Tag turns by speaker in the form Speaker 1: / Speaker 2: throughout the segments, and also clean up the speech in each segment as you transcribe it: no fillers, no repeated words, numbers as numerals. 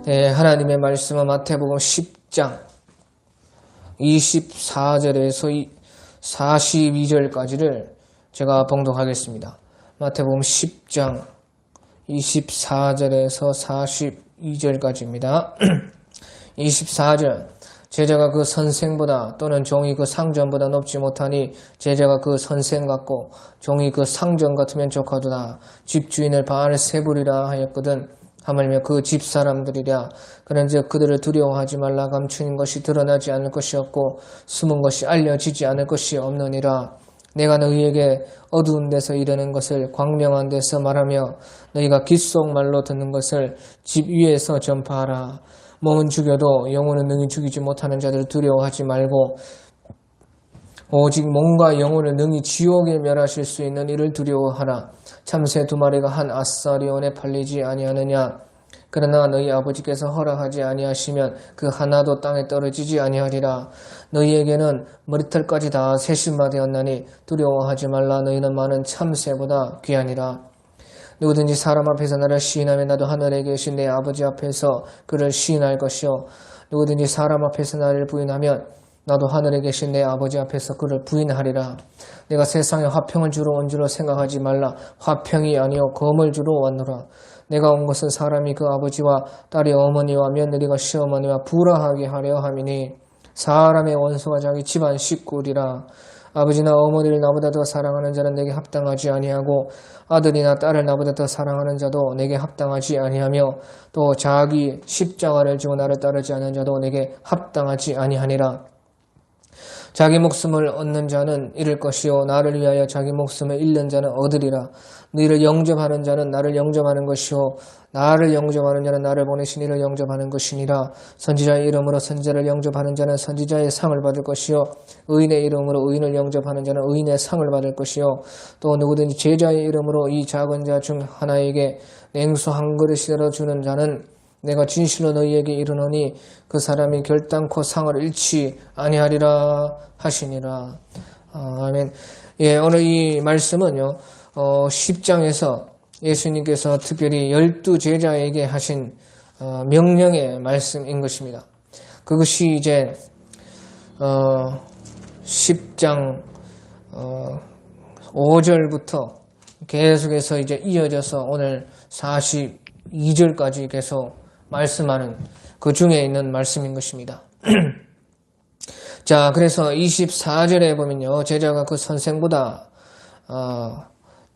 Speaker 1: 네, 하나님의 말씀은 마태복음 10장 24절에서 42절까지를 제가 봉독하겠습니다. 마태복음 10장 24절에서 42절까지입니다. 24절 제자가 그 선생보다 또는 종이 그 상전보다 높지 못하니 제자가 그 선생 같고 종이 그 상전 같으면 족하도다. 집주인을 바알세불이라 하였거든. 하물며 그 집사람들이랴. 그런즉 그들을 두려워하지 말라. 감추는 것이 드러나지 않을 것이 없고 숨은 것이 알려지지 않을 것이 없느니라. 내가 너희에게 어두운 데서 이르는 것을 광명한 데서 말하며 너희가 귓속말로 듣는 것을 집 위에서 전파하라. 몸은 죽여도 영혼은 능히 죽이지 못하는 자들을 두려워하지 말고 오직 몸과 영혼을 능히 지옥에 멸하실 수 있는 이를 두려워하라. 참새 두 마리가 한 아사리온에 팔리지 아니하느냐. 그러나 너희 아버지께서 허락하지 아니하시면 그 하나도 땅에 떨어지지 아니하리라. 너희에게는 머리털까지 다 세심마 되었나니 두려워하지 말라. 너희는 많은 참새보다 귀하니라. 누구든지 사람 앞에서 나를 시인하면 나도 하늘에 계신 내 아버지 앞에서 그를 시인할 것이요. 누구든지 사람 앞에서 나를 부인하면 나도 하늘에 계신 내 아버지 앞에서 그를 부인하리라. 내가 세상에 화평을 주러 온 줄로 생각하지 말라. 화평이 아니요 검을 주러 왔노라. 내가 온 것은 사람이 그 아버지와 딸이 어머니와 며느리가 시어머니와 불화하게 하려 함이니 사람의 원수가 자기 집안 식구리라. 아버지나 어머니를 나보다 더 사랑하는 자는 내게 합당하지 아니하고 아들이나 딸을 나보다 더 사랑하는 자도 내게 합당하지 아니하며 또 자기 십자가를 지고 나를 따르지 않는 자도 내게 합당하지 아니하니라. 자기 목숨을 얻는 자는 잃을 것이요 나를 위하여 자기 목숨을 잃는 자는 얻으리라. 너희를 영접하는 자는 나를 영접하는 것이요 나를 영접하는 자는 나를 보내신 이를 영접하는 것이니라. 선지자의 이름으로 선지자를 영접하는 자는 선지자의 상을 받을 것이요 의인의 이름으로 의인을 영접하는 자는 의인의 상을 받을 것이요 또 누구든지 제자의 이름으로 이 작은 자 중 하나에게 냉수 한 그릇이라도 주는 자는 내가 진실로 너희에게 이르노니 그 사람이 결단코 상을 잃지 아니하리라 하시니라. 아멘. 예, 오늘 이 말씀은요, 10장에서 예수님께서 특별히 12제자에게 하신 명령의 말씀인 것입니다. 그것이 이제 10장 5절부터 계속해서 이제 이어져서 오늘 42절까지 계속 말씀하는 그 중에 있는 말씀인 것입니다. 자, 그래서 24절에 보면요, 제자가 그 선생보다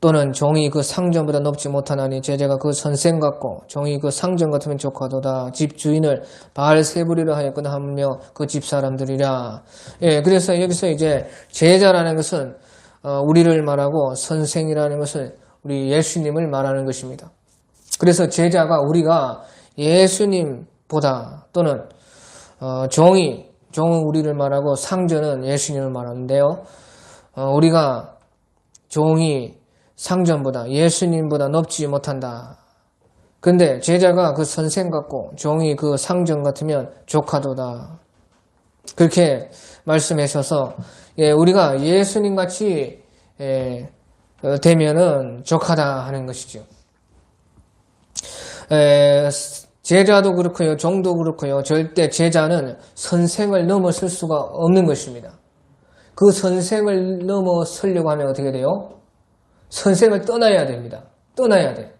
Speaker 1: 또는 종이 그 상전보다 높지 못하나니 제자가 그 선생 같고 종이 그 상전 같으면 좋거도다. 집 주인을 바알세불이라 하였거나 하며 그 집 사람들이라. 예, 그래서 여기서 이제 제자라는 것은 우리를 말하고 선생이라는 것은 우리 예수님을 말하는 것입니다. 그래서 제자가 우리가 예수님보다 또는 종은 우리를 말하고 상전은 예수님을 말하는데요. 우리가 종이 상전보다 예수님보다 높지 못한다. 근데 제자가 그 선생 같고 종이 그 상전 같으면 족하도다. 그렇게 말씀하셔서 우리가 예수님같이 되면은 족하다 하는 것이죠. 제자도 그렇고요, 종도 그렇고요. 절대 제자는 선생을 넘어설 수가 없는 것입니다. 그 선생을 넘어서려고 하면 어떻게 돼요? 선생을 떠나야 됩니다. 떠나야 돼.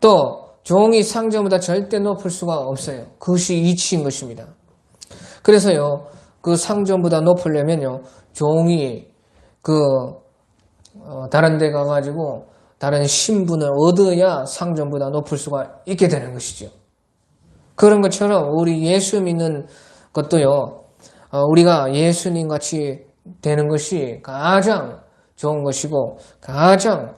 Speaker 1: 또 종이 상전보다 절대 높을 수가 없어요. 그것이 이치인 것입니다. 그래서요, 그 상전보다 높으려면요, 종이 다른 데 가가지고 다른 신분을 얻어야 상전보다 높을 수가 있게 되는 것이죠. 그런 것처럼 우리 예수 믿는 것도요, 우리가 예수님 같이 되는 것이 가장 좋은 것이고 가장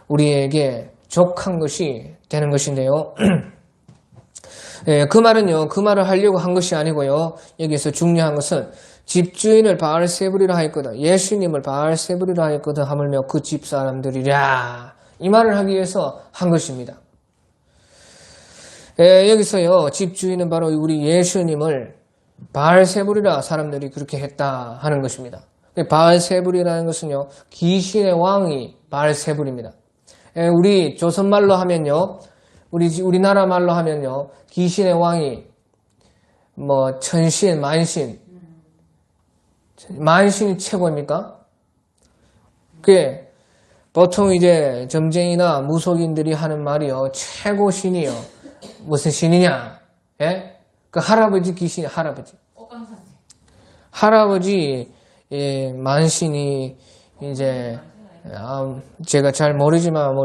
Speaker 1: 우리에게 족한 것이 되는 것인데요. 예, 그 말을 하려고 한 것이 아니고요. 여기서 중요한 것은 집주인을 바알세불이라 하였거든. 예수님을 바알세불이라 하였거든. 하물며 그 집사람들이랴. 이 말을 하기 위해서 한 것입니다. 예, 여기서요. 집주인은 바로 우리 예수님을 바알세불이라 사람들이 그렇게 했다 하는 것입니다. 바알세불이라는 것은요. 귀신의 왕이 바알세불입니다. 예, 우리 조선말로 하면요. 우리나라 말로 하면요, 귀신의 왕이 뭐 천신, 만신이 최고입니까? 그게 보통 이제 점쟁이나 무속인들이 하는 말이요, 최고 신이요. 무슨 신이냐? 예? 그 할아버지 귀신, 할아버지 예, 만신이 이제 제가 잘 모르지만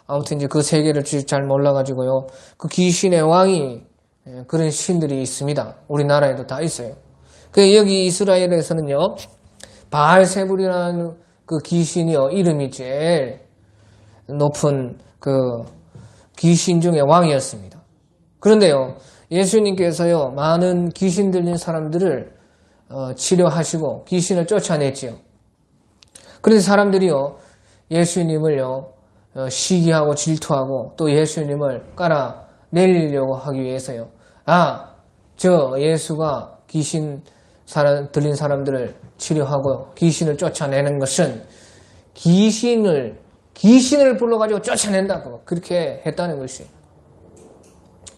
Speaker 1: 아무튼 이제 그 세계를 잘 몰라가지고요. 그 귀신의 왕이 그런 신들이 있습니다. 우리나라에도 다 있어요. 그 여기 이스라엘에서는요, 바알세불이라는 그 귀신이요, 이름이 제일 높은 그 귀신 중의 왕이었습니다. 그런데요, 예수님께서요, 많은 귀신 들린 사람들을 치료하시고 귀신을 쫓아냈지요. 그런데 사람들이요, 예수님을요, 시기하고 질투하고 또 예수님을 깔아내리려고 하기 위해서요. 저 예수가 귀신 들린 사람들을 치료하고 귀신을 쫓아내는 것은 귀신을 불러가지고 쫓아낸다고 그렇게 했다는 것이에요.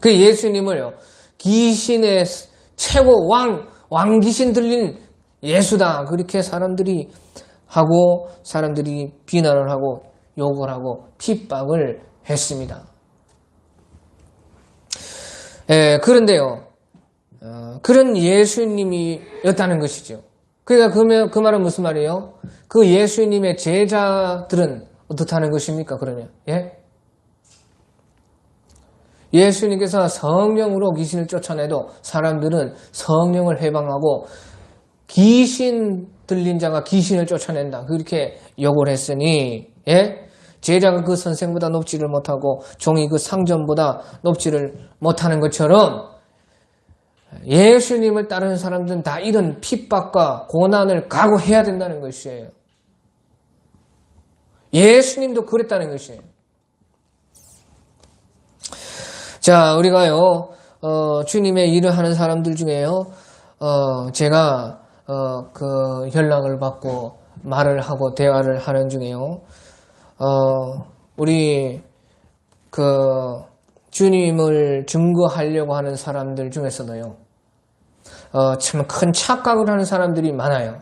Speaker 1: 그 예수님을요, 귀신의 최고 왕귀신 들린 예수다 그렇게 사람들이 하고 사람들이 비난을 하고 욕을 하고 핍박을 했습니다. 그런데요, 그런 예수님이었다는 것이죠. 그러니까 그 말은 무슨 말이에요? 그 예수님의 제자들은 어떻다는 것입니까? 그러면 예수님께서 성령으로 귀신을 쫓아내도 사람들은 성령을 해방하고 귀신 들린 자가 귀신을 쫓아낸다 그렇게 욕을 했으니 제자가 그 선생보다 높지를 못하고 종이 그 상전보다 높지를 못하는 것처럼 예수님을 따르는 사람들은 다 이런 핍박과 고난을 각오해야 된다는 것이에요. 예수님도 그랬다는 것이에요. 자, 우리가요, 주님의 일을 하는 사람들 중에요, 제가, 그 연락을 받고 말을 하고 대화를 하는 중에요, 우리, 주님을 증거하려고 하는 사람들 중에서도요, 참 큰 착각을 하는 사람들이 많아요.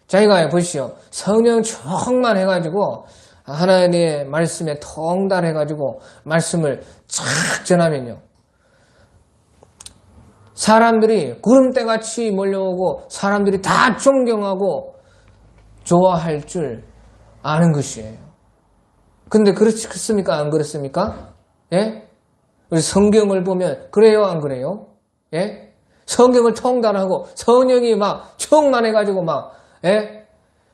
Speaker 1: 자기가 보시오. 성령 충만해가지고, 하나님의 말씀에 통달해가지고 말씀을 쫙 전하면요, 사람들이 구름대같이 몰려오고 사람들이 다 존경하고 좋아할 줄 아는 것이에요. 근데 그렇습니까? 안 그렇습니까? 우리 성경을 보면 그래요? 안 그래요? 성경을 통달하고 성령이 막 충만해가지고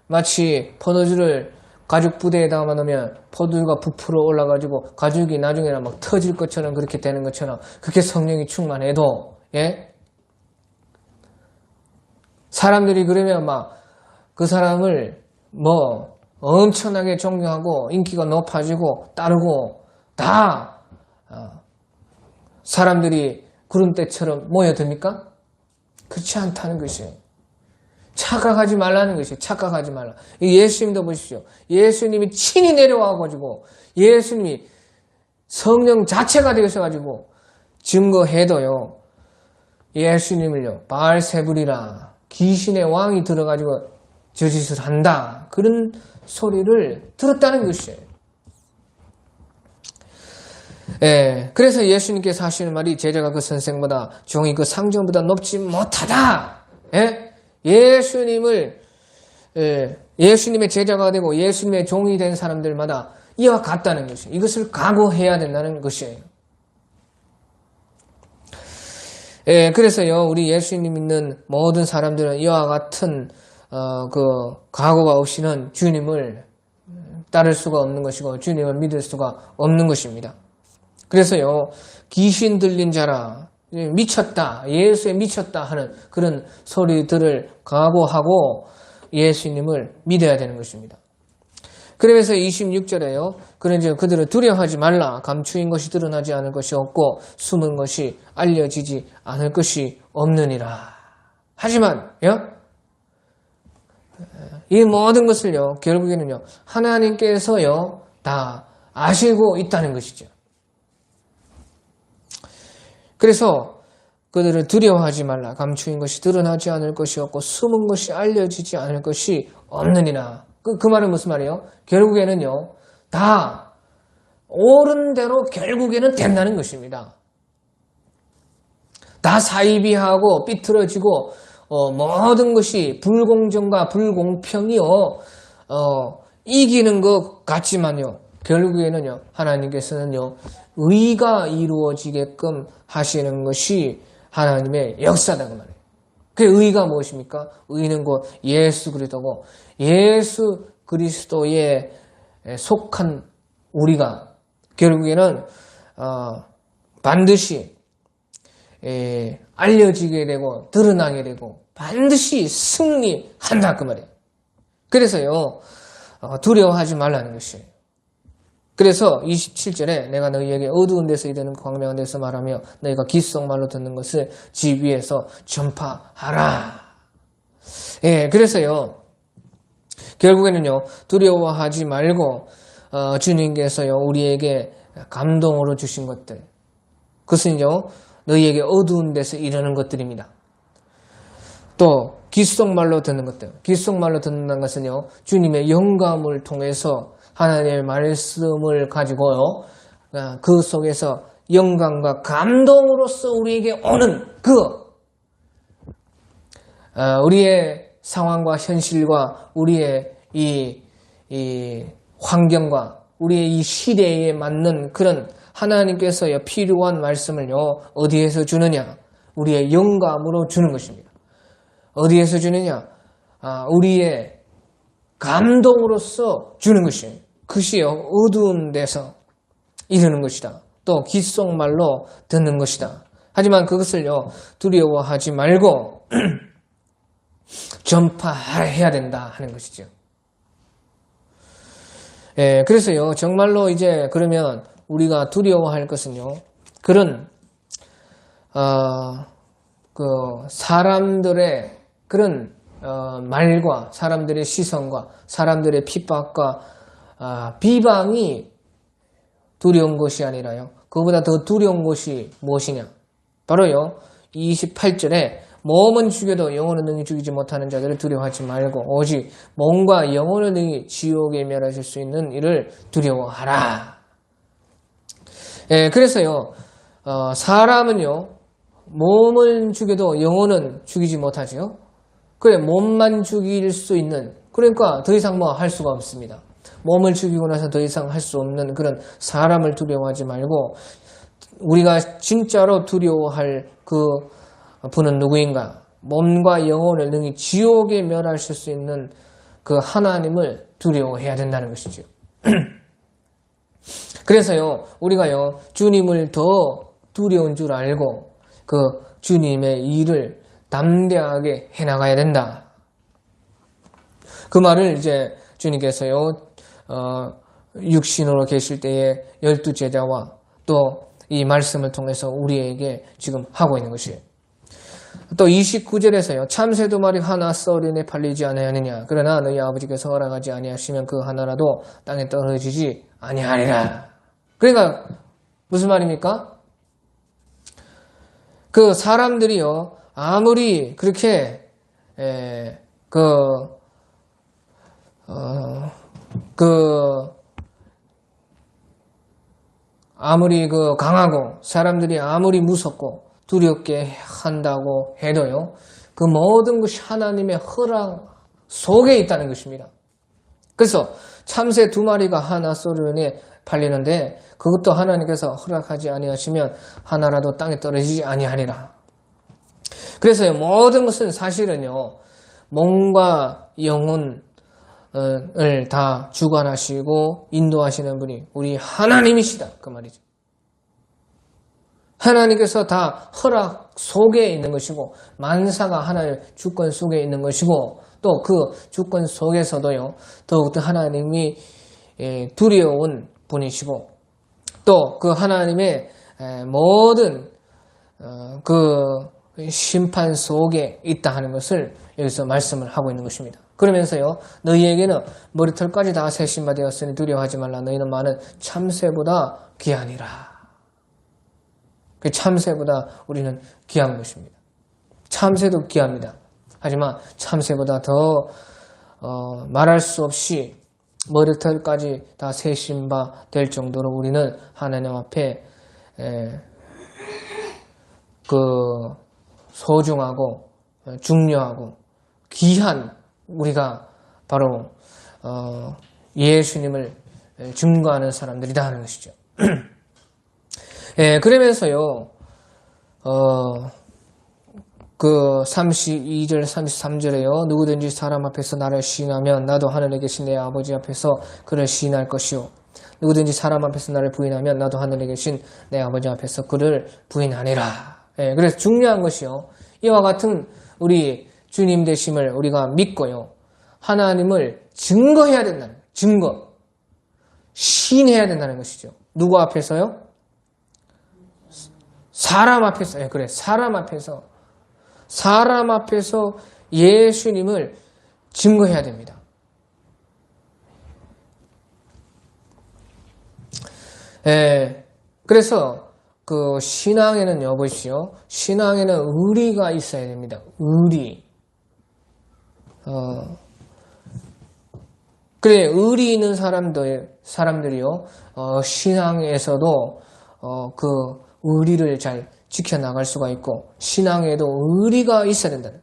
Speaker 1: 마치 포도주를 가죽 부대에 담아놓으면 포도주가 부풀어 올라가지고 가죽이 나중에는 막 터질 것처럼 그렇게 되는 것처럼 그렇게 성령이 충만해도 사람들이 그러면 그 사람을 엄청나게 존경하고 인기가 높아지고 따르고 다 사람들이 구름대처럼 모여듭니까? 그렇지 않다는 것이에요. 착각하지 말라는 것이에요. 착각하지 말라. 예수님도 보십시오. 예수님이 친히 내려와가지고 예수님이 성령 자체가 되셔가지고 증거해도요, 예수님을요, 바알세불이라 귀신의 왕이 들어가지고 저 짓을 한다 그런 소리를 들었다는 것이에요. 그래서 예수님께서 하시는 말이 제자가 그 선생보다 종이 그 상전보다 높지 못하다. 예수님의 제자가 되고 예수님의 종이 된 사람들마다 이와 같다는 것이에요. 이것을 각오해야 된다는 것이에요. 그래서요, 우리 예수님 믿는 모든 사람들은 이와 같은 각오가 없이는 주님을 따를 수가 없는 것이고 주님을 믿을 수가 없는 것입니다. 그래서요, 귀신 들린 자라, 미쳤다, 예수에 미쳤다 하는 그런 소리들을 각오하고 예수님을 믿어야 되는 것입니다. 그러면서 26절에요. 그런즉 그들을 두려워하지 말라. 감추인 것이 드러나지 않을 것이 없고 숨은 것이 알려지지 않을 것이 없느니라. 하지만 이 모든 것을요, 결국에는요, 하나님께서요 다 아시고 있다는 것이죠. 그래서 그들을 두려워하지 말라. 감추인 것이 드러나지 않을 것이 없고 숨은 것이 알려지지 않을 것이 없느니라. 그 말은 무슨 말이에요? 결국에는요, 다 옳은 대로 결국에는 된다는 것입니다. 다 사이비하고 삐뚤어지고 모든 것이 불공정과 불공평이요 이기는 것 같지만요, 결국에는요 하나님께서는요 의가 이루어지게끔 하시는 것이 하나님의 역사다 그 말이에요. 그 의가 무엇입니까? 의는 곧 예수 그리스도고, 예수 그리스도에 속한 우리가 결국에는 반드시 알려지게 되고 드러나게 되고 반드시 승리한다 그 말이에요. 그래서요 두려워하지 말라는 것이에요. 그래서 27절에 내가 너희에게 어두운 데서 이르는 광명한 데서 말하며 너희가 귓속말로 듣는 것을 집 위에서 전파하라. 그래서요 결국에는요 두려워하지 말고 주님께서요 우리에게 감동으로 주신 것들, 그것은요 너희에게 어두운 데서 이르는 것들입니다. 또 귓속말로 듣는 것들, 귓속말로 듣는다는 것은요 주님의 영감을 통해서 하나님의 말씀을 가지고요 그 속에서 영감과 감동으로서 우리에게 오는 우리의 상황과 현실과 우리의 이 환경과 우리의 이 시대에 맞는 그런 하나님께서요 필요한 말씀을요 어디에서 주느냐? 우리의 영감으로 주는 것입니다. 어디에서 주느냐? 우리의 감동으로서 주는 것이에요. 그것이요 어두운 데서 이르는 것이다. 또 귓속말로 듣는 것이다. 하지만 그것을요 두려워하지 말고 전파해야 된다 하는 것이죠. 그래서요 정말로 이제 그러면 우리가 두려워할 것은요 그런 사람들의 그런 말과 사람들의 시선과 사람들의 핍박과 비방이 두려운 것이 아니라요 그보다 더 두려운 것이 무엇이냐? 바로요 28절에 몸은 죽여도 영혼은 능히 죽이지 못하는 자들을 두려워하지 말고 오직 몸과 영혼을 능히 지옥에 멸하실 수 있는 이를 두려워하라. 그래서요 사람은요 몸을 죽여도 영혼은 죽이지 못하죠. 그래 몸만 죽일 수 있는, 그러니까 더 이상 뭐 할 수가 없습니다. 몸을 죽이고 나서 더 이상 할 수 없는 그런 사람을 두려워하지 말고 우리가 진짜로 두려워할 그 분은 누구인가? 몸과 영혼을 능히 지옥에 멸하실 수 있는 그 하나님을 두려워해야 된다는 것이죠. 그래서요 우리가요 주님을 더 두려운 줄 알고 그 주님의 일을 담대하게 해나가야 된다. 그 말을 이제 주님께서요 육신으로 계실 때의 12제자와 또 이 말씀을 통해서 우리에게 지금 하고 있는 것이에요. 또 29절에서요 참새 두 마리 하나 썰인에 팔리지 아니하느냐? 그러나 너희 아버지께서 허락하지 아니하시면 그 하나라도 땅에 떨어지지 아니하리라. 그러니까 무슨 말입니까? 그 사람들이요 아무리 그렇게 아무리 강하고 사람들이 아무리 무섭고 두렵게 한다고 해도요 그 모든 것이 하나님의 허락 속에 있다는 것입니다. 그래서 참새 두 마리가 하나 썰인에 팔리는데 그것도 하나님께서 허락하지 아니하시면 하나라도 땅에 떨어지지 아니하리라. 그래서요 모든 것은 사실은요 몸과 영혼을 다 주관하시고 인도하시는 분이 우리 하나님이시다 그 말이죠. 하나님께서 다 허락 속에 있는 것이고 만사가 하나님의 주권 속에 있는 것이고 또 그 주권 속에서도요 더욱더 하나님이 두려운 분이시고 또 그 하나님의 모든 그 심판 속에 있다 하는 것을 여기서 말씀을 하고 있는 것입니다. 그러면서요 너희에게는 머리털까지 다 세신바 되었으니 두려워하지 말라. 너희는 많은 참새보다 귀하니라. 그 참새보다 우리는 귀한 것입니다. 참새도 귀합니다. 하지만 참새보다 더 말할 수 없이 머리털까지 다 세신 바 될 정도로 우리는 하나님 앞에 그 소중하고 중요하고 귀한 우리가 바로 예수님을 증거하는 사람들이다 하는 것이죠. 그러면서요 그 32절 33절에요 누구든지 사람 앞에서 나를 시인하면 나도 하늘에 계신 내 아버지 앞에서 그를 시인할 것이요 누구든지 사람 앞에서 나를 부인하면 나도 하늘에 계신 내 아버지 앞에서 그를 부인하리라. 그래서 중요한 것이요 이와 같은 우리 주님 되심을 우리가 믿고요 하나님을 증거해야 된다는 거예요. 증거 시인해야 된다는 것이죠. 누구 앞에서요? 사람 앞에서. 그래 사람 앞에서 예수님을 증거해야 됩니다. 그래서 그 신앙에는 보십시오. 신앙에는 의리가 있어야 됩니다. 의리. 그래 의리 있는 사람들이요 신앙에서도 그 의리를 잘 지켜나갈 수가 있고 신앙에도 의리가 있어야 된다는.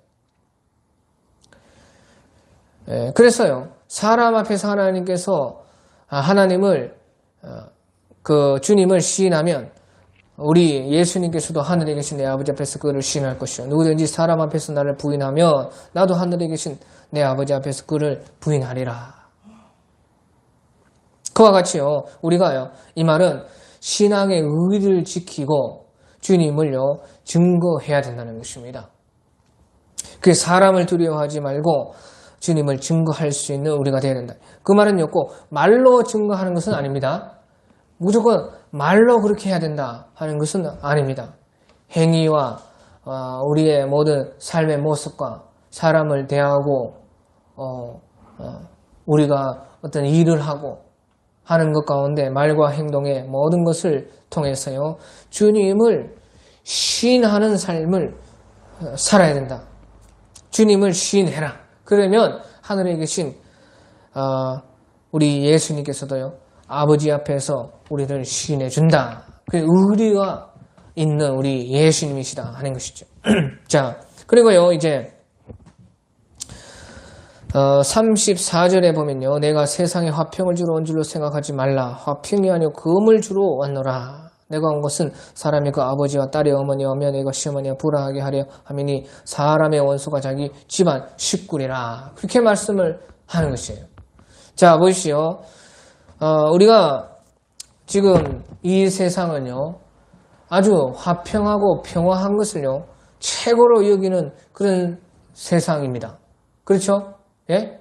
Speaker 1: 그래서요 사람 앞에서 하나님을 그 주님을 시인하면 우리 예수님께서도 하늘에 계신 내 아버지 앞에서 그를 시인할 것이요 누구든지 사람 앞에서 나를 부인하면 나도 하늘에 계신 내 아버지 앞에서 그를 부인하리라. 그와 같이요 우리가요 이 말은 신앙의 의리를 지키고 주님을요 증거해야 된다는 것입니다. 그 사람을 두려워하지 말고 주님을 증거할 수 있는 우리가 되어야 된다. 그 말은요 꼭 말로 증거하는 것은 아닙니다. 무조건 말로 그렇게 해야 된다 하는 것은 아닙니다. 행위와 우리의 모든 삶의 모습과 사람을 대하고 우리가 어떤 일을 하고 하는 것 가운데 말과 행동의 모든 것을 통해서요 주님을 시인하는 삶을 살아야 된다. 주님을 시인해라. 그러면 하늘에 계신 우리 예수님께서도요 아버지 앞에서 우리를 시인해 준다. 그 의리가 있는 우리 예수님이시다 하는 것이죠. 자 그리고요 이제 34절에 보면요 내가 세상에 화평을 주러 온 줄로 생각하지 말라. 화평이 아니요 금을 주러 왔노라. 내가 온 것은 사람의 그 아버지와 딸의 어머니와 어머니와 시어머니와 불화하게 하려 함이니 사람의 원수가 자기 집안 식구리라. 그렇게 말씀을 하는 것이에요. 자 보십시오. 우리가 지금 이 세상은요 아주 화평하고 평화한 것을요 최고로 여기는 그런 세상입니다. 그렇죠? 예?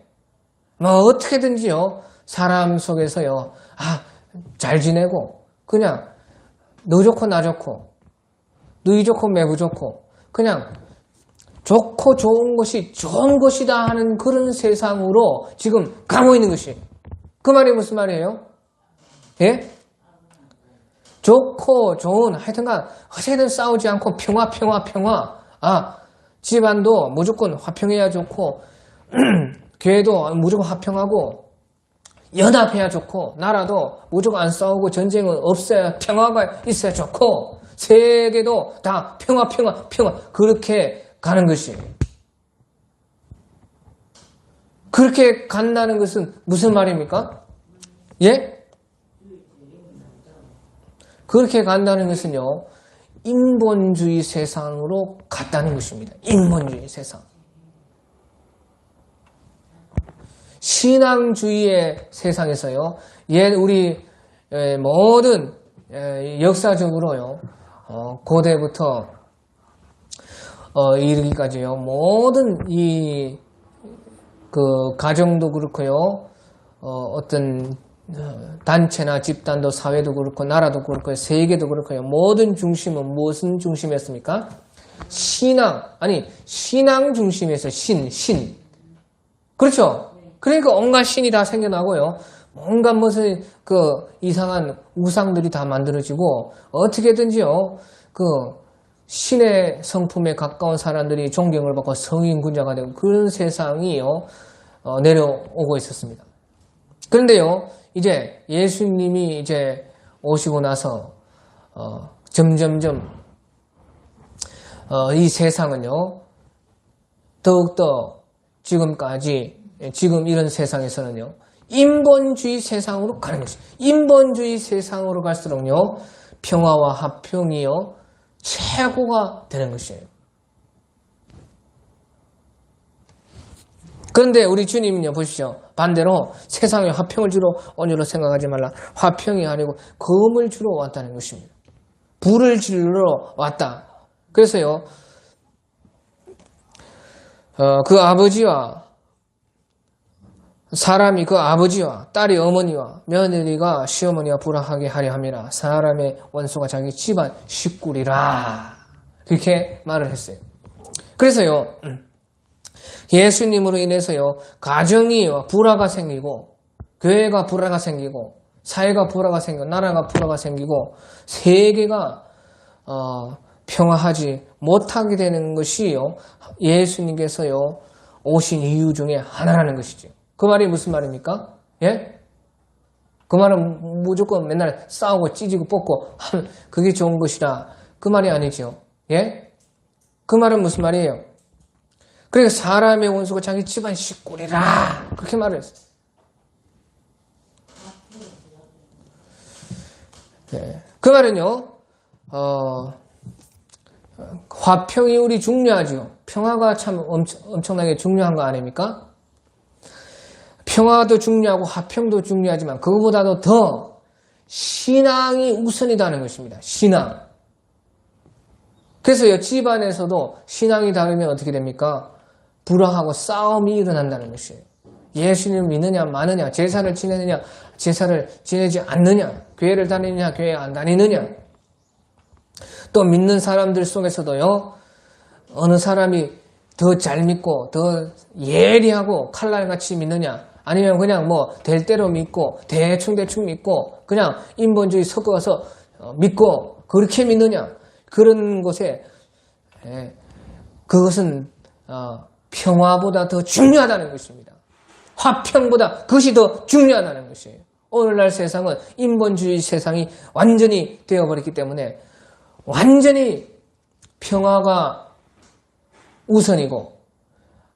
Speaker 1: 어떻게든지요 사람 속에서요 잘 지내고 그냥 너 좋고 나 좋고 너희 좋고 매부 좋고 그냥 좋고 좋은 것이 좋은 것이다 하는 그런 세상으로 지금 가고 있는 것이. 그 말이 무슨 말이에요? 예? 좋고 좋은 하여튼간 어쨌든 싸우지 않고 평화. 집안도 무조건 화평해야 좋고 교회도 무조건 화평하고 연합해야 좋고 나라도 무조건 안 싸우고 전쟁은 없어야 평화가 있어야 좋고 세계도 다 평화 그렇게 가는 것이에요. 그렇게 간다는 것은 무슨 말입니까? 예? 그렇게 간다는 것은요 인본주의 세상으로 갔다는 것입니다. 인본주의 세상. 신앙주의의 세상에서요 우리 모든 역사적으로요 고대부터 이르기까지요 모든 이 그 가정도 그렇고요 어떤 단체나 집단도 사회도 그렇고 나라도 그렇고 세계도 그렇고요 모든 중심은 무슨 중심이었습니까? 신앙 중심에서 신 그렇죠? 그러니까 온갖 신이 다 생겨나고요 온갖 무슨 그 이상한 우상들이 다 만들어지고 어떻게든지요 그 신의 성품에 가까운 사람들이 존경을 받고 성인군자가 되고 그런 세상이요 내려오고 있었습니다. 그런데요 이제 예수님이 이제 오시고 나서 점점점 이 세상은요 더욱더 지금 이런 세상에서는요 인본주의 세상으로 가는 것이죠. 인본주의 세상으로 갈수록요 평화와 화평이요 최고가 되는 것이에요. 그런데 우리 주님은요 보십시오. 반대로 세상에 화평을 주러 온 줄로 생각하지 말라. 화평이 아니고 검을 주러 왔다는 것입니다. 불을 지르러 왔다. 그래서요 그 아버지와 사람이 그 아버지와 딸이 어머니와 며느리가 시어머니와 불화하게 하려 함이라. 사람의 원수가 자기 집안 식구리라. 그렇게 말을 했어요. 그래서요 예수님으로 인해서요 가정이 불화가 생기고 교회가 불화가 생기고 사회가 불화가 생기고 나라가 불화가 생기고 세계가 평화하지 못하게 되는 것이요 예수님께서요 오신 이유 중에 하나라는 것이죠. 그 말이 무슨 말입니까? 예? 그 말은 무조건 맨날 싸우고 찢고 뽑고 하면 그게 좋은 것이다. 그 말이 아니죠. 예? 그 말은 무슨 말이에요? 그러니까 사람의 원수가 자기 집안 식구리라. 그렇게 말을 했어요. 네. 그 말은요, 화평이 우리 중요하죠. 평화가 참 엄청나게 중요한 거 아닙니까? 평화도 중요하고 화평도 중요하지만 그거보다도 더 신앙이 우선이라는 것입니다. 신앙. 그래서 집안에서도 신앙이 다르면 어떻게 됩니까? 불화하고 싸움이 일어난다는 것이에요. 예수님을 믿느냐 마느냐, 제사를 지내느냐 제사를 지내지 않느냐, 교회를 다니느냐 교회 안 다니느냐. 또 믿는 사람들 속에서도요 어느 사람이 더 잘 믿고 더 예리하고 칼날같이 믿느냐, 아니면 그냥 뭐 될 대로 믿고 대충 믿고 그냥 인본주의 섞어서 믿고 그렇게 믿느냐. 그런 곳에 그것은 평화보다 더 중요하다는 것입니다. 화평보다 그것이 더 중요하다는 것이에요. 오늘날 세상은 인본주의 세상이 완전히 되어버렸기 때문에 완전히 평화가 우선이고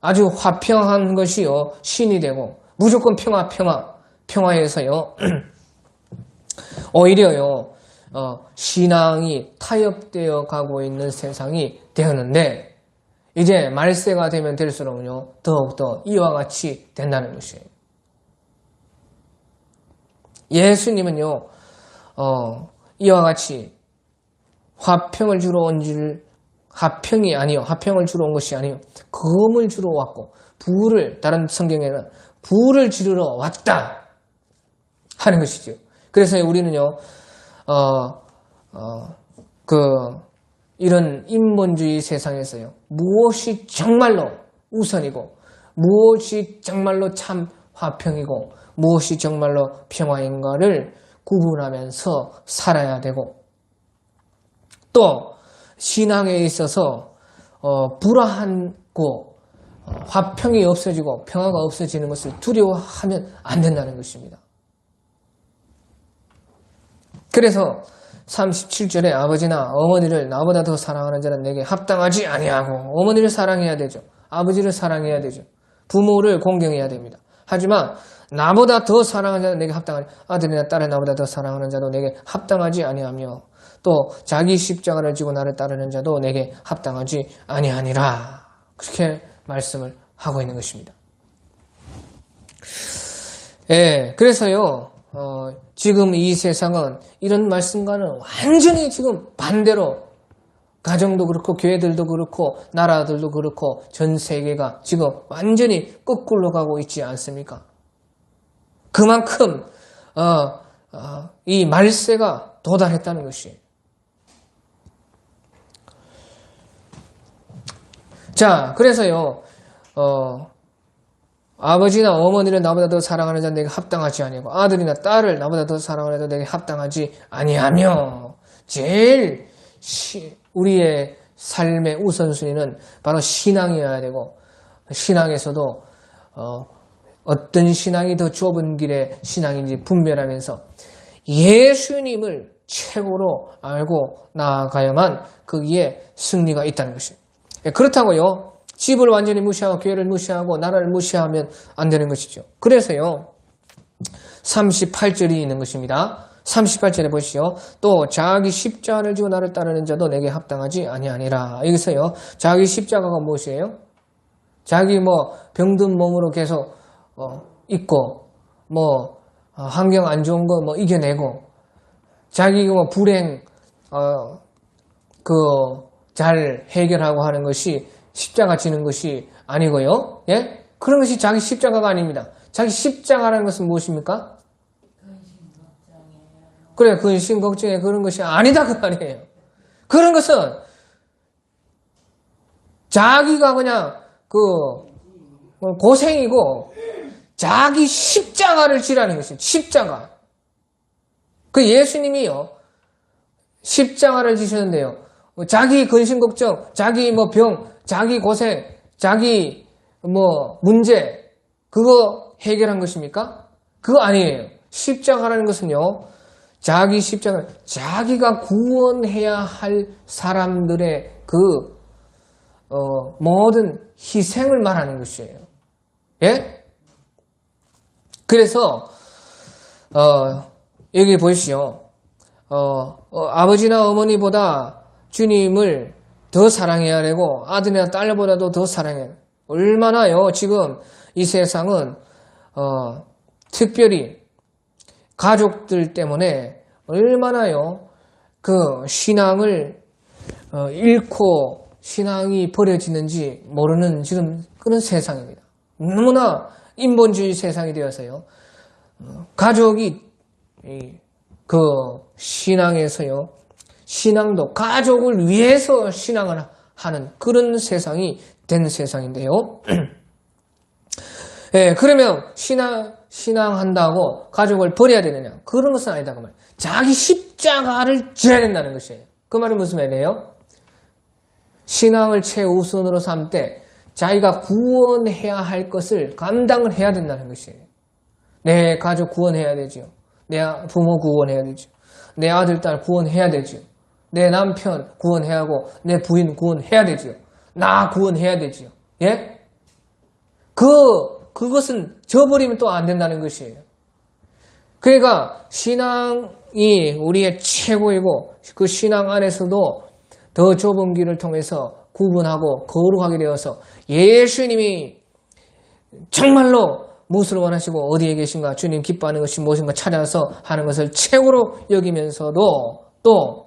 Speaker 1: 아주 화평한 것이요 신이 되고 무조건 평화에서요 오히려요 신앙이 타협되어 가고 있는 세상이 되었는데 이제 말세가 되면 될수록요 더욱더 이와 같이 된다는 것이에요. 예수님은요 이와 같이 화평을 주러 온 줄 화평을 주러 온 것이 아니요 검을 주러 왔고 다른 성경에는 불을 지르러 왔다 하는 것이죠. 그래서 우리는요 이런 인본주의 세상에서요 무엇이 정말로 우선이고 무엇이 정말로 참 화평이고 무엇이 정말로 평화인가를 구분하면서 살아야 되고, 또 신앙에 있어서 불화하고 화평이 없어지고 평화가 없어지는 것을 두려워하면 안 된다는 것입니다. 그래서 37절에 아버지나 어머니를 나보다 더 사랑하는 자는 내게 합당하지 아니하고, 어머니를 사랑해야 되죠. 아버지를 사랑해야 되죠. 부모를 공경해야 됩니다. 하지만 나보다 더 사랑하는 자는 내게 합당하니, 아들이나 딸을 나보다 더 사랑하는 자도 내게 합당하지 아니하며, 또 자기 십자가를 지고 나를 따르는 자도 내게 합당하지 아니하니라. 그렇게 말씀을 하고 있는 것입니다. 예, 그래서요 지금 이 세상은 이런 말씀과는 완전히 지금 반대로, 가정도 그렇고 교회들도 그렇고 나라들도 그렇고 전 세계가 지금 완전히 거꾸로 가고 있지 않습니까? 그만큼 이 말세가 도달했다는 것이에요. 자, 그래서요 아버지나 어머니를 나보다 더 사랑하는 자는 내게 합당하지 아니하고, 아들이나 딸을 나보다 더 사랑하는 자는 내게 합당하지 아니하며, 제일 우리의 삶의 우선순위는 바로 신앙이어야 되고, 신앙에서도 어떤 신앙이 더 좁은 길의 신앙인지 분별하면서 예수님을 최고로 알고 나아가야만 거기에 승리가 있다는 것입니다. 그렇다고요, 집을 완전히 무시하고 교회를 무시하고 나라를 무시하면 안 되는 것이죠. 그래서요, 38절이 있는 것입니다. 38절에 보시오. 또 자기 십자가를 지고 나를 따르는 자도 내게 합당하지 아니하니라. 여기서요, 자기 십자가가 무엇이에요? 자기 병든 몸으로 계속 있고, 환경 안 좋은 거 이겨내고, 자기 불행 잘 해결하고 하는 것이 십자가 지는 것이 아니고요. 예? 그런 것이 자기 십자가가 아닙니다. 자기 십자가라는 것은 무엇입니까? 그래, 근심 걱정에 그런 것이 아니다 그 말이에요. 그런 것은 자기가 그냥 고생이고 자기 십자가를 지라는 것이에요. 십자가. 그 예수님이요, 십자가를 지셨는데요, 자기 근심 걱정, 자기 병, 자기 고생, 자기 문제, 그거 해결한 것입니까? 그거 아니에요. 십자가라는 것은요, 자기 십자가, 자기가 구원해야 할 사람들의 모든 희생을 말하는 것이에요. 예? 그래서 여기 보시오. 아버지나 어머니보다 주님을 더 사랑해야 되고 아들이나 딸보다도 더 사랑해야 돼요. 얼마나요? 지금 이 세상은 특별히 가족들 때문에 얼마나요? 신앙을 잃고 신앙이 버려지는지 모르는 지금 그런 세상입니다. 너무나 인본주의 세상이 되어서요, 가족이 신앙에서요, 신앙도 가족을 위해서 신앙을 하는 그런 세상이 된 세상인데요. 예, 그러면 신앙한다고 가족을 버려야 되느냐? 그런 것은 아니다 그 말이에요. 자기 십자가를 져야 된다는 것이에요. 그 말은 무슨 말이에요? 신앙을 최우선으로 삼되 자기가 구원해야 할 것을 감당을 해야 된다는 것이에요. 내 가족 구원해야 되지요. 내 부모 구원해야 되지요. 내 아들, 딸 구원해야 되지요. 내 남편 구원해야 하고 내 부인 구원해야 되지요. 나 구원해야 되지요. 예? 그것은 저버리면 또 안 된다는 것이에요. 그러니까 신앙이 우리의 최고이고 그 신앙 안에서도 더 좁은 길을 통해서 구분하고 거룩하게 되어서 예수님이 정말로 무엇을 원하시고 어디에 계신가, 주님 기뻐하는 것이 무엇인가 찾아서 하는 것을 최고로 여기면서도 또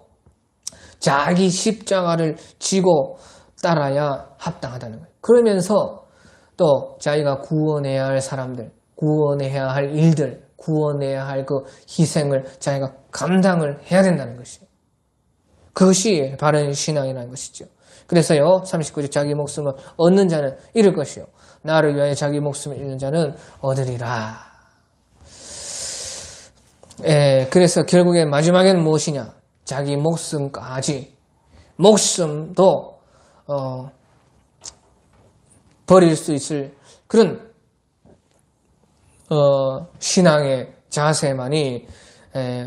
Speaker 1: 자기 십자가를 지고 따라야 합당하다는 거예요. 그러면서 또 자기가 구원해야 할 사람들, 구원해야 할 일들, 구원해야 할 그 희생을 자기가 감당을 해야 된다는 것이에요. 그것이 바른 신앙이라는 것이죠. 그래서요, 39절 자기 목숨을 얻는 자는 잃을 것이요, 나를 위하여 자기 목숨을 잃는 자는 얻으리라. 그래서 결국엔 마지막에는 무엇이냐? 자기 목숨까지, 목숨도 버릴 수 있을 그런 신앙의 자세만이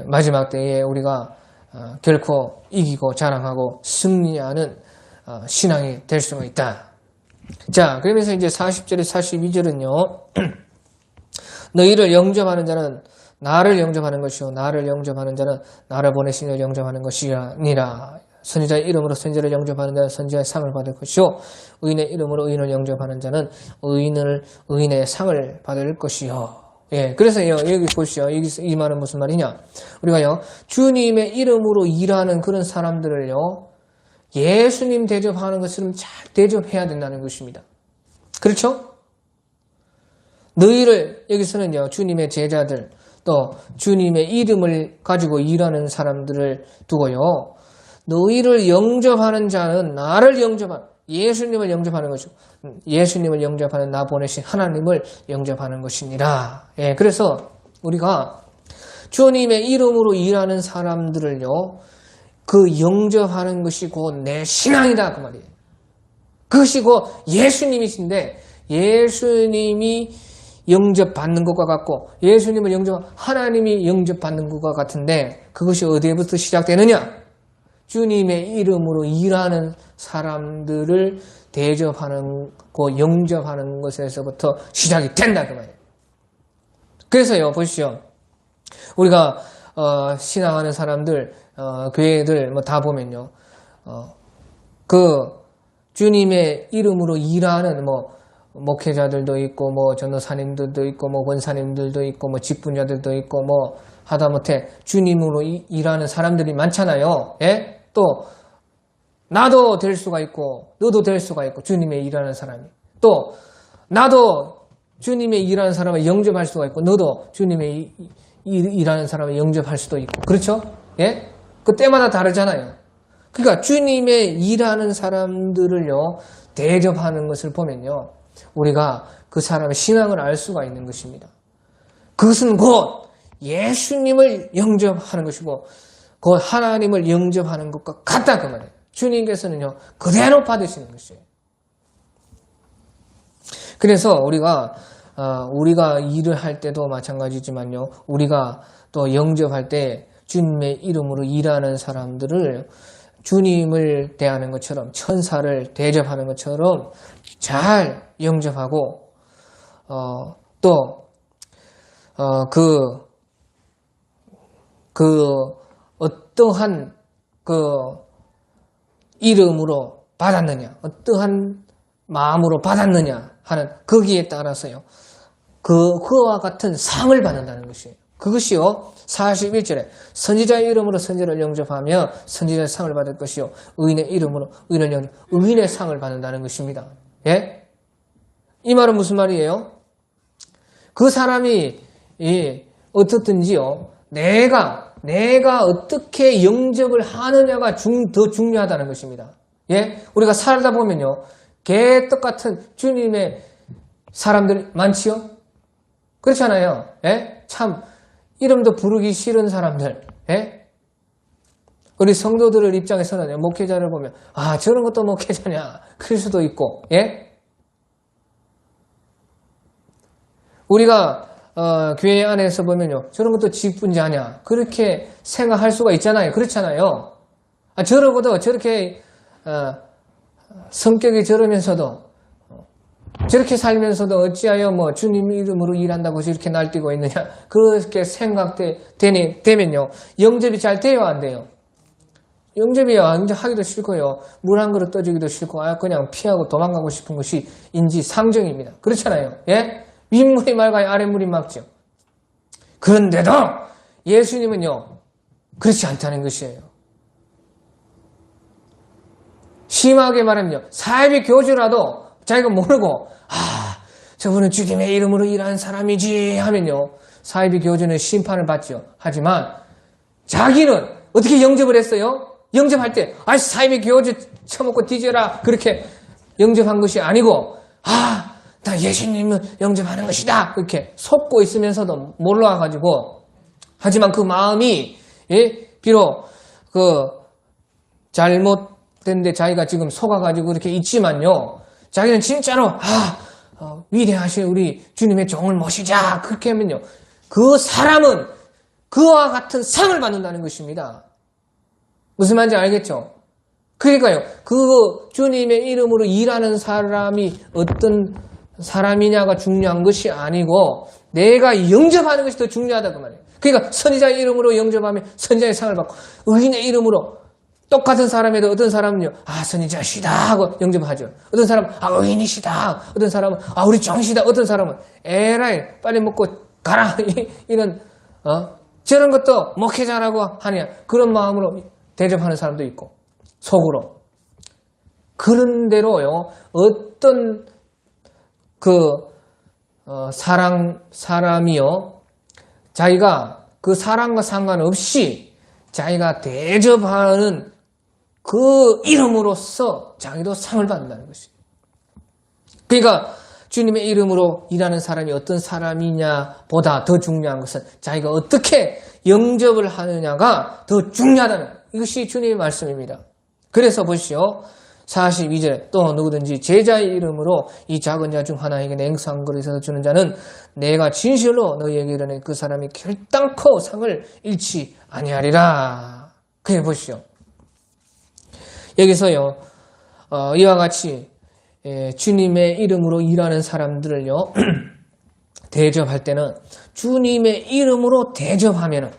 Speaker 1: 마지막 때에 우리가 결코 이기고 자랑하고 승리하는 신앙이 될 수가 있다. 자, 그러면서 이제 40절에 42절은요. 너희를 영접하는 자는 나를 영접하는 것이요, 나를 영접하는 자는 나를 보내신 이를 영접하는 것이니라. 선지자의 이름으로 선지자를 영접하는 자는 선지자의 상을 받을 것이요, 의인의 이름으로 의인을 영접하는 자는 의인의 상을 받을 것이요. 예, 그래서 여기 보시죠. 이 말은 무슨 말이냐? 우리가요, 주님의 이름으로 일하는 그런 사람들을요, 예수님 대접하는 것처럼 잘 대접해야 된다는 것입니다. 그렇죠? 너희를, 여기서는요, 주님의 제자들, 또 주님의 이름을 가지고 일하는 사람들을 두고요, 너희를 영접하는 자는 나를 영접하는, 예수님을 영접하는 것이고, 예수님을 영접하는 나 보내신 하나님을 영접하는 것이니라. 예, 그래서 우리가 주님의 이름으로 일하는 사람들을요, 그 영접하는 것이 곧 내 신앙이다 그 말이에요. 그것이 곧 예수님이신데 예수님이 영접받는 것과 같고 예수님을 하나님이 영접받는 것과 같은데 그것이 어디에부터 시작되느냐? 주님의 이름으로 일하는 사람들을 대접하는 거 영접하는 것에서부터 시작이 된다 그 말이에요. 그래서요 보시죠. 우리가 신앙하는 사람들 교회들 뭐 다 보면요 그 주님의 이름으로 일하는 뭐 목회자들도 있고 뭐 전도사님들도 있고 뭐 권사님들도 있고 뭐 직분자들도 있고 뭐 하다못해 주님으로 일하는 사람들이 많잖아요. 예? 또 나도 될 수가 있고 너도 될 수가 있고 주님의 일하는 사람이 또 나도 주님의 일하는 사람을 영접할 수가 있고 너도 주님의 일하는 사람을 영접할 수도 있고 그렇죠? 예? 그 때마다 다르잖아요. 그러니까 주님의 일하는 사람들을요 대접하는 것을 보면요 우리가 그 사람의 신앙을 알 수가 있는 것입니다. 그것은 곧 예수님을 영접하는 것이고 곧 하나님을 영접하는 것과 같다 그 말이에요. 주님께서는요 그대로 받으시는 것이에요. 그래서 우리가 일을 할 때도 마찬가지지만요 우리가 또 영접할 때 주님의 이름으로 일하는 사람들을 주님을 대하는 것처럼 천사를 대접하는 것처럼 잘 영접하고 또 어떠한 이름으로 받았느냐 어떠한 마음으로 받았느냐 하는 거기에 따라서요 그와 같은 상을 받는다는 것이에요. 그것이요 41절에 선지자의 이름으로 선지자를 영접하며 선지자의 상을 받을 것이요 의인의 이름으로 의인의 상을 받는다는 것입니다. 예? 이 말은 무슨 말이에요? 그 사람이 어떻든지요 내가 어떻게 영접을 하느냐가 더 중요하다는 것입니다. 예? 우리가 살다 보면요 개떡 같은 주님의 사람들 많지요? 그렇잖아요. 예? 참 이름도 부르기 싫은 사람들. 예? 우리 성도들을 입장에서는 목회자를 보면 저런 것도 목회자냐 그럴 수도 있고 예? 우리가 교회 안에서 보면요 저런 것도 직분자냐 그렇게 생각할 수가 있잖아요. 그렇잖아요. 저러고도 저렇게 성격이 저러면서도 저렇게 살면서도 어찌하여 뭐 주님 이름으로 일한다고 저렇게 날뛰고 있느냐 그렇게 생각되면요 영접이 잘 돼요 안 돼요? 영접이요 하기도 싫고요 물 한 그릇 떠주기도 싫고 그냥 피하고 도망가고 싶은 것이 인지상정입니다. 그렇잖아요. 예? 윗물이 맑아야 아랫물이 맑죠. 그런데도 예수님은요 그렇지 않다는 것이에요. 심하게 말하면요 사이비 교주라도 자기가 모르고 저분은 주님의 이름으로 일하는 사람이지 하면요 사이비 교주는 심판을 받죠. 하지만 자기는 어떻게 영접을 했어요? 영접할 때 사이비 교주 처먹고 뒤져라 그렇게 영접한 것이 아니고 나 예수님을 영접하는 것이다 그렇게 속고 있으면서도 몰라가지고 하지만 그 마음이 비록 잘못된데 자기가 지금 속아가지고 이렇게 있지만요 자기는 진짜로 위대하신 우리 주님의 종을 모시자 그렇게 하면요 그 사람은 그와 같은 상을 받는다는 것입니다. 무슨 말인지 알겠죠? 그러니까요 그 주님의 이름으로 일하는 사람이 어떤 사람이냐가 중요한 것이 아니고 내가 영접하는 것이 더 중요하다 그 말이에요. 그러니까 선지자의 이름으로 영접하면 선지자의 상을 받고 의인의 이름으로 똑같은 사람에도 어떤 사람은요 선지자시다 하고 영접하죠. 어떤 사람은 의인이시다 어떤 사람은 우리 종이시다 어떤 사람은 에라이 빨리 먹고 가라 이런 저런 것도 목회자라고 하냐 그런 마음으로 대접하는 사람도 있고 속으로 그런 대로요 어떤 사람이요 자기가 그 사람과 상관없이 자기가 대접하는 그 이름으로써 자기도 상을 받는다는 것입니다. 그러니까 주님의 이름으로 일하는 사람이 어떤 사람이냐보다 더 중요한 것은 자기가 어떻게 영접을 하느냐가 더 중요하다는 이것이 주님의 말씀입니다. 그래서 보시오. 42절에 또 누구든지 제자의 이름으로 이 작은 자 중 하나에게 냉수 한 그릇에서 주는 자는 내가 진실로 너희에게 이르노니 그 사람이 결단코 상을 잃지 아니하리라. 그래 보시오. 여기서요. 이와 같이 주님의 이름으로 일하는 사람들을요. 대접할 때는 주님의 이름으로 대접하면은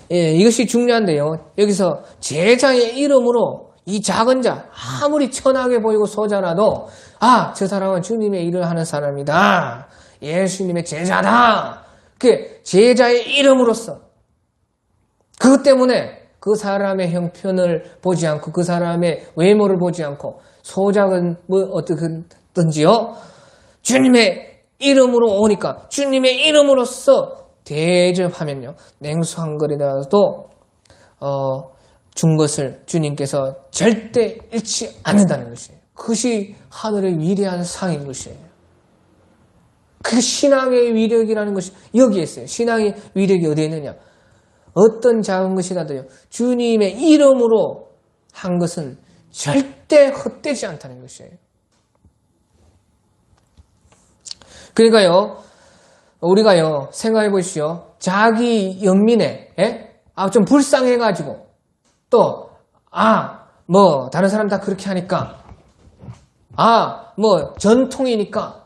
Speaker 1: 이것이 중요한데요. 여기서 제자의 이름으로 이 작은 자 아무리 천하게 보이고 소자라도 저 사람은 주님의 일을 하는 사람이다. 예수님의 제자다. 그 제자의 이름으로서 그것 때문에 그 사람의 형편을 보지 않고 그 사람의 외모를 보지 않고 소작은 뭐 어떻든지요. 주님의 이름으로 오니까 주님의 이름으로서 대접하면요. 냉수 한 그릇이라도 준 것을 주님께서 절대 잃지 않는다는 것이에요. 그것이 하늘의 위대한 상인 것이에요. 그 신앙의 위력이라는 것이 여기에 있어요. 신앙의 위력이 어디에 있느냐. 어떤 작은 것이라도요. 주님의 이름으로 한 것은 절대 헛되지 않다는 것이에요. 그러니까요. 우리가요. 생각해 보시오. 자기 연민에 좀 불쌍해가지고 또 뭐 다른 사람 다 그렇게 하니까 뭐 전통이니까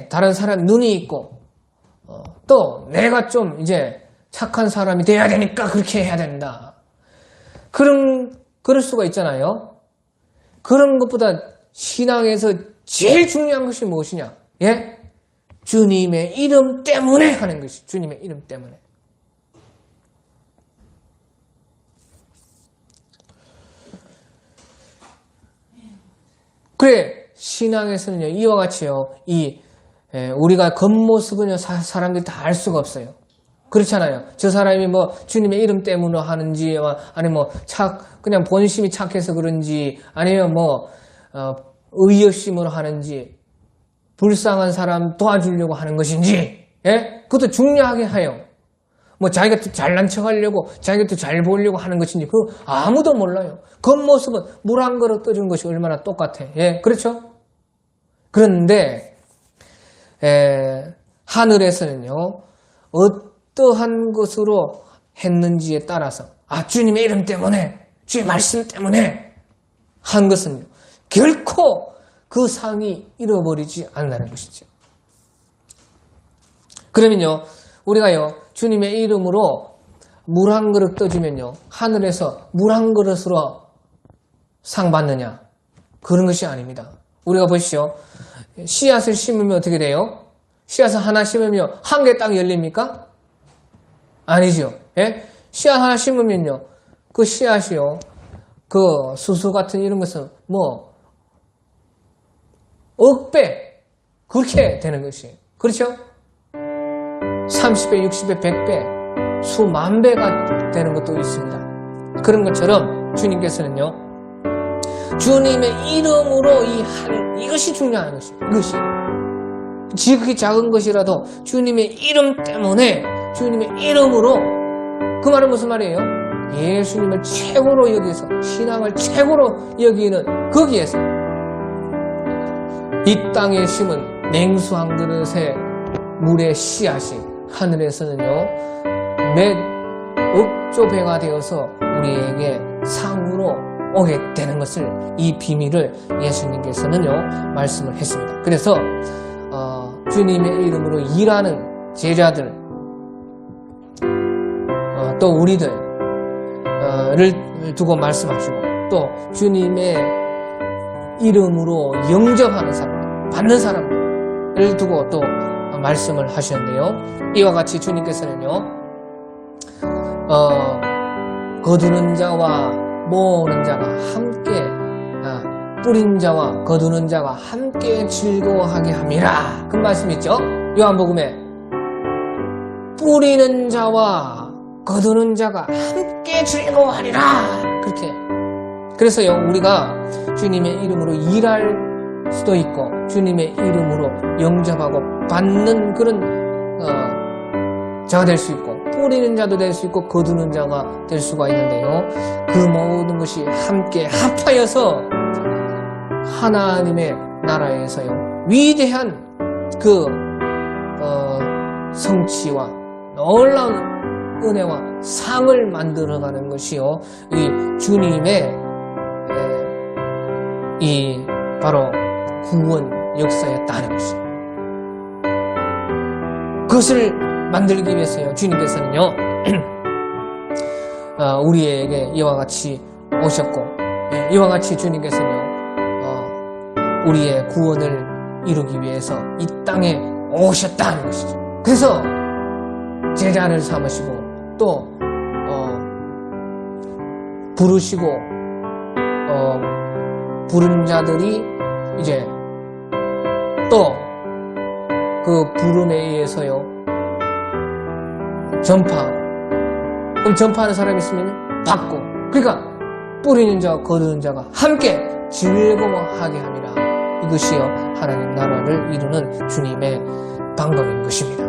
Speaker 1: 다른 사람 눈이 있고 또 내가 좀 이제 착한 사람이 돼야 되니까 그렇게 해야 된다. 그럴 수가 있잖아요. 그런 것보다 신앙에서 제일 중요한 것이 무엇이냐? 주님의 이름 때문에 하는 것이 주님의 이름 때문에. 그래 신앙에서는요 이와 같이요 우리가 겉모습은요 사람들이 다 알 수가 없어요. 그렇잖아요. 저 사람이 뭐 주님의 이름 때문에 하는지 아니면 뭐 그냥 본심이 착해서 그런지 아니면 뭐 의협심으로 하는지 불쌍한 사람 도와주려고 하는 것인지 그것도 중요하게 해요. 뭐 자기가 또 잘난 척하려고 자기가 또 잘 보이려고 하는 것인지 그거 아무도 몰라요. 겉모습은 물 한 그릇 떠주는 것이 얼마나 똑같아. 그렇죠? 그런데 하늘에서는요 어떠한 것으로 했는지에 따라서 주님의 이름 때문에 주의 말씀 때문에 한 것은요 결코 그 상이 잃어버리지 않는다는 것이죠. 그러면요 우리가요 주님의 이름으로 물 한 그릇 떠주면요 하늘에서 물 한 그릇으로 상 받느냐 그런 것이 아닙니다. 우리가 보시죠. 씨앗을 심으면 어떻게 돼요? 씨앗을 하나 심으면 한 개 땅 열립니까? 아니죠. 씨앗 하나 심으면요 그 씨앗이요 그 수수 같은 이런 것은 뭐 억배 그렇게 되는 것이에요. 그렇죠? 30배, 60배, 100배, 수만 배가 되는 것도 있습니다. 그런 것처럼 주님께서는요 주님의 이름으로 이것이 중요한 것이에요. 이것이 지극히 작은 것이라도 주님의 이름 때문에 주님의 이름으로 그 말은 무슨 말이에요? 예수님을 최고로 여기서 신앙을 최고로 여기는 거기에서 이 땅에 심은 냉수 한 그릇의 물의 씨앗이 하늘에서는요 몇 억조 배가 되어서 우리에게 상으로 오게 되는 것을 이 비밀을 예수님께서는요 말씀을 했습니다. 그래서 주님의 이름으로 일하는 제자들 또 우리들을 두고 말씀하시고 또 주님의 이름으로 영접하는 사람, 받는 사람을 두고 또 말씀을 하셨는데요. 이와 같이 주님께서는요 거두는 자와 모으는 자가 함께 뿌린 자와 거두는 자가 함께 즐거워하게 함이라. 그 말씀 있죠? 요한복음에 뿌리는 자와 거두는 자가 함께 즐거워하리라. 그렇게. 그래서요 우리가 주님의 이름으로 일할 수도 있고 주님의 이름으로 영접하고 받는 그런 자가 될 수 있고 뿌리는 자도 될 수 있고 거두는 자가 될 수가 있는데요. 그 모든 것이 함께 합하여서 하나님의 나라에서요 위대한 그 성취와 놀라운 은혜와 상을 만들어가는 것이요 이 주님의 이 바로 구원 역사였다는 것입니다. 그것을 만들기 위해서요 주님께서는요 우리에게 이와 같이 오셨고 이와 같이 주님께서는요 우리의 구원을 이루기 위해서 이 땅에 오셨다는 것이죠. 그래서 제자를 삼으시고 또 부르시고 부른 자들이 이제 또 그 부름에 의해서요 그럼 전파하는 사람이 있으면 받고 그러니까 뿌리는 자와 거두는 자가 함께 즐거워하게 함이라. 이것이요 하나님 나라를 이루는 주님의 방법인 것입니다.